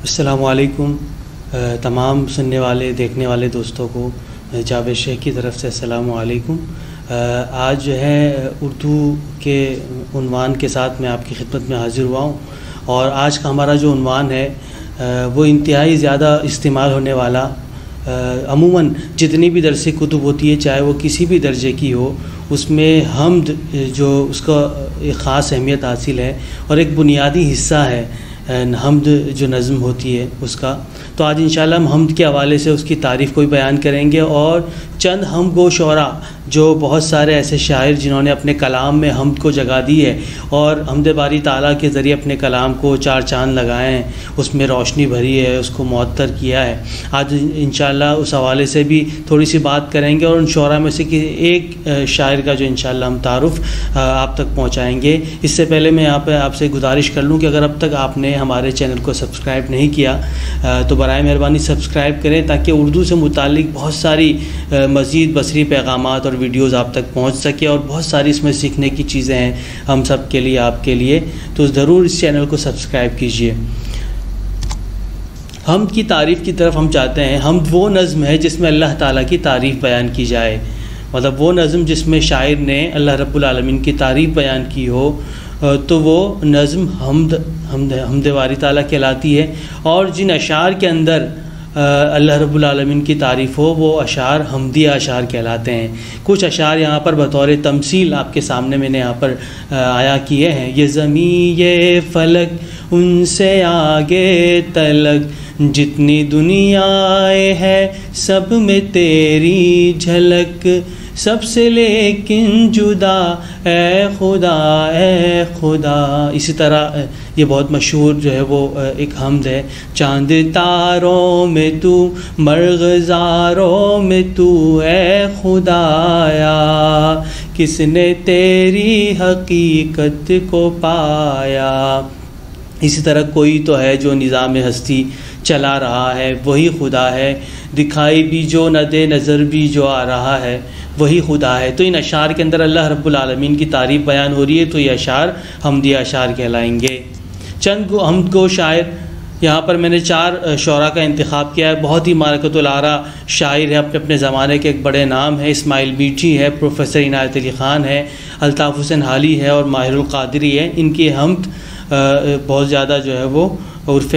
السلام علیکم تمام سننے والے دیکھنے والے دوستوں کو جاوید شیخ کی طرف سے السلام علیکم۔ آج جو ہے اردو کے عنوان کے ساتھ میں آپ کی خدمت میں حاضر ہوا ہوں، اور آج کا ہمارا جو عنوان ہے وہ انتہائی زیادہ استعمال ہونے والا، عموماً جتنی بھی درسی کتب ہوتی ہے چاہے وہ کسی بھی درجے کی ہو، اس میں حمد جو اس کا ایک خاص اہمیت حاصل ہے اور ایک بنیادی حصہ ہے حمد جو نظم ہوتی ہے اس کا۔ تو آج انشاءاللہ ہم حمد کے حوالے سے اس کی تعریف کو بھی بیان کریں گے، اور چند حمد گو شعراء جو بہت سارے ایسے شاعر جنہوں نے اپنے کلام میں حمد کو جگہ دی ہے اور حمد باری تعالیٰ کے ذریعے اپنے کلام کو چار چاند لگائے ہیں، اس میں روشنی بھری ہے، اس کو معطر کیا ہے۔ آج انشاءاللہ اس حوالے سے بھی تھوڑی سی بات کریں گے، اور ان شعراء میں سے ایک شاعر کا جو انشاءاللہ ہم تعارف آپ تک پہنچائیں گے۔ اس سے پہلے میں یہاں پہ آپ سے گزارش کر لوں کہ اگر اب تک آپ نے ہمارے چینل کو سبسکرائب نہیں کیا تو برائے مہربانی سبسکرائب کریں، تاکہ اردو سے متعلق بہت ساری مزید بصری پیغامات اور ویڈیوز آپ تک پہنچ سکے، اور بہت ساری اس میں سیکھنے کی چیزیں ہیں ہم سب کے لیے، آپ کے لیے، تو ضرور اس چینل کو سبسکرائب کیجئے۔ حمد کی تعریف کی طرف ہم چاہتے ہیں۔ حمد وہ نظم ہے جس میں اللہ تعالیٰ کی تعریف بیان کی جائے، مطلب وہ نظم جس میں شاعر نے اللہ رب العالمین کی تعریف بیان کی ہو، تو وہ نظم حمد باری تعالیٰ کہلاتی ہے۔ اور جن اشعار کے اندر اللہ رب العالمین کی تعریف ہو وہ اشعار حمدیہ اشعار کہلاتے ہیں۔ کچھ اشعار یہاں پر بطور تمثیل آپ کے سامنے میں نے یہاں پر آیا کیے ہیں۔ یہ زمین یہ فلک ان سے آگے تلک، جتنی دنیائیں ہے سب میں تیری جھلک، سب سے لیکن جدا اے خدا اے خدا۔ اسی طرح یہ بہت مشہور جو ہے وہ ایک حمد ہے۔ چاند تاروں میں تو مرغزاروں میں تو اے خدایا، کس نے تیری حقیقت کو پایا۔ اسی طرح کوئی تو ہے جو نظام ہستی چلا رہا ہے وہی خدا ہے، دکھائی بھی جو نہ دے نظر بھی جو آ رہا ہے وہی خدا ہے۔ تو ان اشعار کے اندر اللہ رب العالمین کی تعریف بیان ہو رہی ہے، تو یہ اشعار حمدیہ اشعار کہلائیں گے۔ چند حمد گو شاعر یہاں پر میں نے 4 شعراء کا انتخاب کیا ہے۔ بہت ہی معرکۃ الآراء شاعر ہے، اپنے زمانے کے ایک بڑے نام ہیں۔ اسماعیل میٹھی ہے، پروفیسر عنایت علی خان ہے، الطاف حسین حالی ہے، اور ماہر القادری ہے۔ ان کی حمد بہت زیادہ جو ہے وہ عرف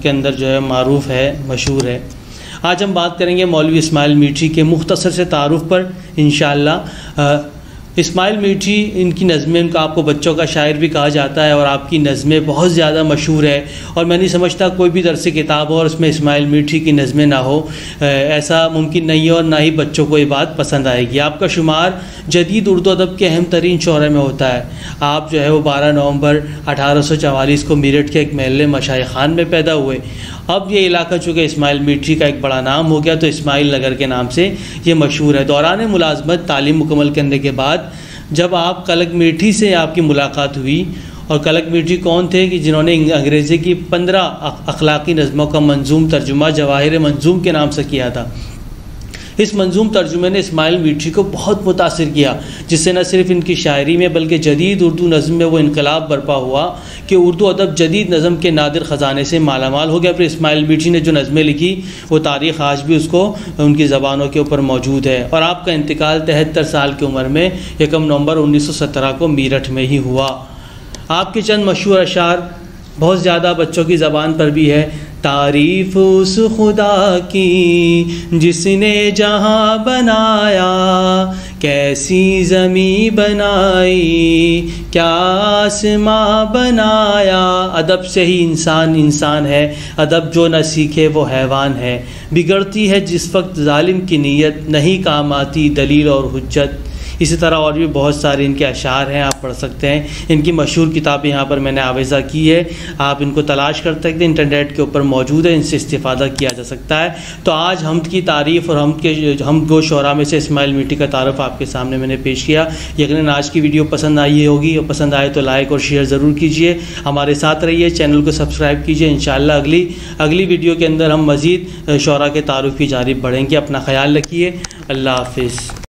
کے اندر جو ہے معروف ہے، مشہور ہے۔ آج ہم بات کریں گے مولوی اسماعیل میٹھی کے مختصر سے تعارف پر انشاءاللہ۔ اسماعیل میٹھی ان کی نظمیں، ان کا آپ کو بچوں کا شاعر بھی کہا جاتا ہے، اور آپ کی نظمیں بہت زیادہ مشہور ہے، اور میں نہیں سمجھتا کوئی بھی درس کتاب ہو اور اس میں اسماعیل میٹھی کی نظمیں نہ ہو، ایسا ممکن نہیں ہے، اور نہ ہی بچوں کو یہ بات پسند آئے گی۔ آپ کا شمار جدید اردو ادب کے اہم ترین شعراء میں ہوتا ہے۔ آپ جو ہے وہ 12 نومبر 1844 کو میرٹھ کے ایک محلے مشائخ خان میں پیدا ہوئے۔ اب یہ علاقہ چونکہ اسماعیل میٹھی کا ایک بڑا نام ہو گیا تو اسماعیل نگر کے نام سے یہ مشہور ہے۔ دوران ملازمت تعلیم مکمل کرنے کے بعد جب آپ کلک میٹھی سے آپ کی ملاقات ہوئی، اور کلک میٹھی کون تھے کہ جنہوں نے انگریزی کی 15 اخلاقی نظموں کا منظوم ترجمہ جواہر منظوم کے نام سے کیا تھا۔ اس منظوم ترجمے نے اسماعیل میٹھی کو بہت متاثر کیا، جس سے نہ صرف ان کی شاعری میں بلکہ جدید اردو نظم میں وہ انقلاب برپا ہوا کہ اردو ادب جدید نظم کے نادر خزانے سے مالا مال ہو گیا۔ پھر اسماعیل میٹھی نے جو نظمیں لکھی وہ تاریخ آج بھی اس کو ان کی زبانوں کے اوپر موجود ہے، اور آپ کا انتقال 73 سال کی عمر میں 1 نومبر 1917 کو میرٹھ میں ہی ہوا۔ آپ کے چند مشہور اشعار بہت زیادہ بچوں کی زبان پر بھی ہے۔ تعریف اس خدا کی جس نے جہاں بنایا، کیسی زمیں بنائی کیا آسماں بنایا۔ ادب سے ہی انسان ہے، ادب جو نہ سیکھے وہ حیوان ہے۔ بگڑتی ہے جس وقت ظالم کی نیت، نہیں کام آتی دلیل اور حجت۔ اسی طرح اور بھی بہت سارے ان کے اشعار ہیں، آپ پڑھ سکتے ہیں۔ ان کی مشہور کتابیں یہاں پر میں نے آویزہ کی ہے، آپ ان کو تلاش کر سکتے ہیں، انٹرنیٹ کے اوپر موجود ہے، ان سے استفادہ کیا جا سکتا ہے۔ تو آج حمد کی تعریف اور حمد گو شعراء میں سے اسماعیل میٹھی کا تعارف آپ کے سامنے میں نے پیش کیا۔ یقیناً آج کی ویڈیو پسند آئی ہوگی، اور پسند آئے تو لائک اور شیئر ضرور کیجیے، ہمارے ساتھ رہیے، چینل کو سبسکرائب کیجیے۔ انشاءاللہ اگلی ویڈیو کے اندر ہم مزید شعراء کے تعارف کی جانب بڑھیں گے۔ اپنا خیال رکھیے، اللہ حافظ۔